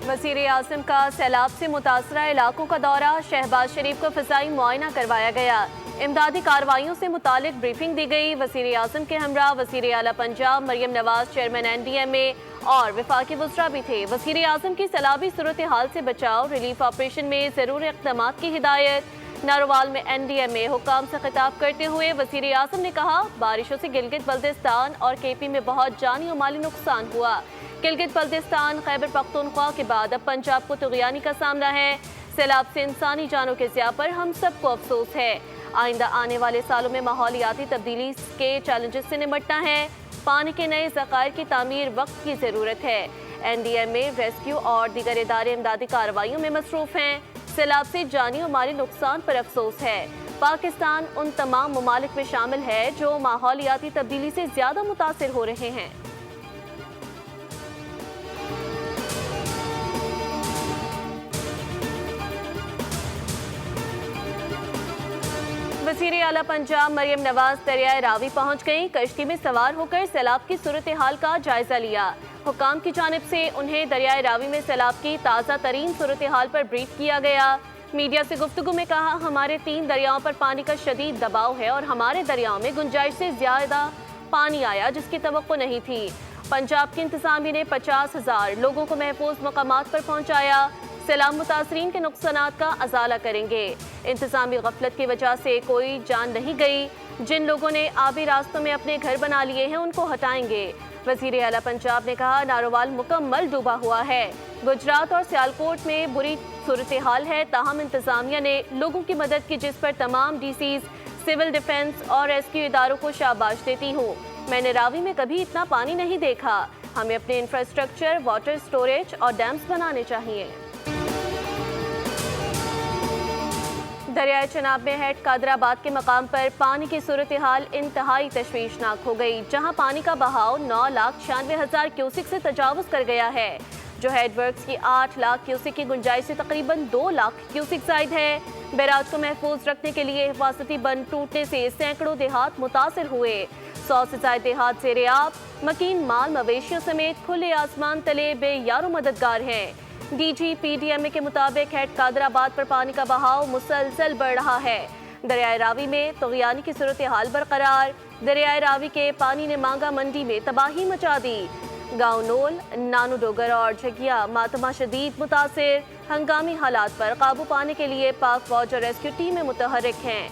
वज़ीर आज़म का सैलाब से मुतासरा इलाकों का दौरा, शहबाज शरीफ को फ़िज़ाई मुआयना करवाया गया। इमदादी कार्रवाइयों से मुतालिक ब्रीफिंग दी गई। वज़ीर आज़म के हमरा वज़ीर आला पंजाब मरियम नवाज, चेयरमैन NDMA और वफाकी वज़रा भी थे। वज़ीर आज़म की सैलाबी सूरत हाल से बचाव रिलीफ ऑपरेशन में ज़रूरी इक़दामात की हिदायत। नारोवाल में NDMA हुकाम से खिताब करते हुए वज़ीर आज़म ने कहा, बारिशों से गिलगित बल्तिस्तान और KP में बहुत जानी और माली नुकसान हुआ। गिलगित बल्तिस्तान, खैबर पख्तूनख्वा के बाद अब पंजाब को तुग़यानी का सामना है। सैलाब से इंसानी जानों के ज़िया पर हम सबको अफसोस है। आइंदा आने वाले सालों में माहौलियाती तब्दीली के चैलेंजेस से निपटना है। पानी के नए ज़खायर की तामीर वक्त की ज़रूरत है। NDMA, रेस्क्यू और दीगर इदारे इमदादी कार्रवाइयों में मसरूफ़ हैं। सैलाब से जानी और माली नुकसान पर अफसोस है। पाकिस्तान उन तमाम ममालिक में शामिल है जो माहौलियाती तब्दीली से ज़्यादा मुतासिर हो रहे हैं। वज़ीर आला पंजाब मरियम नवाज दरियाए रावी पहुंच गईं। कश्ती में सवार होकर सैलाब की सूरत हाल का जायजा लिया। हुकाम की जानिब से उन्हें दरियाए रावी में सैलाब की ताज़ा तरीन सूरत हाल पर ब्रीफ किया गया। मीडिया से गुफ्तगू में कहा, हमारे 3 दरियाओं पर पानी का शदीद दबाव है और हमारे दरियाओं में गुंजाइश से ज़्यादा पानी आया जिसकी तवक्को नहीं थी। पंजाब की इंतज़ामिया ने 50,000 लोगों को महफूज मकामात पर पहुँचाया। सैलाब मुतासरीन के नुकसानात का अजाला करेंगे। इंतज़ामी गफलत की वजह से कोई जान नहीं गई। जिन लोगों ने आबी रास्तों में अपने घर बना लिए हैं उनको हटाएंगे। वज़ीर आला पंजाब ने कहा, नारोवाल मुकम्मल डूबा हुआ है। गुजरात और सियालकोट में बुरी सूरत हाल है, ताहम इंतज़ामिया ने लोगों की मदद की, जिस पर तमाम DCs, सिविल डिफेंस और रेस्क्यू इदारों को शाबाश देती हूँ। मैंने रावी में कभी इतना पानी नहीं देखा। हमें अपने इंफ्रास्ट्रक्चर, वाटर स्टोरेज और डैम्स बनाने चाहिए। दरियाए चनाब में हेड कादराबाद के मकाम पर पानी की सूरत हाल इंतहाई तशवीशनाक हो गई, जहां पानी का बहाव 9,96,000 क्यूसिक से तजावुज़ कर गया है, जो हेडवर्क्स की 8 लाख क्यूसिक की गुंजाइश से तकरीबन 2 लाख क्यूसिक ज़ायद है। बैराज को महफूज रखने के लिए हिफाजती बंद टूटने से सैकड़ों देहात मुतासिर हुए। 100 से ज़ायद देहात ज़ेर-ए-आब, मकीन माल मवेशियों समेत खुले आसमान तले बेयारो मददगार हैं। DG PDMA के मुताबिक हेड कादराबाद पर पानी का बहाव मुसलसल बढ़ रहा है। दरियाए रावी में तुग़यानी की सूरत हाल बरकरार। दरियाए रावी के पानी ने मांगा मंडी में तबाही मचा दी। गाँव नोल, नानू डोगर और झगिया मातमा शदीद मुतासिर। हंगामी हालात पर काबू पाने के लिए पाक फौज और रेस्क्यू टीमें मुतहर्रिक हैं।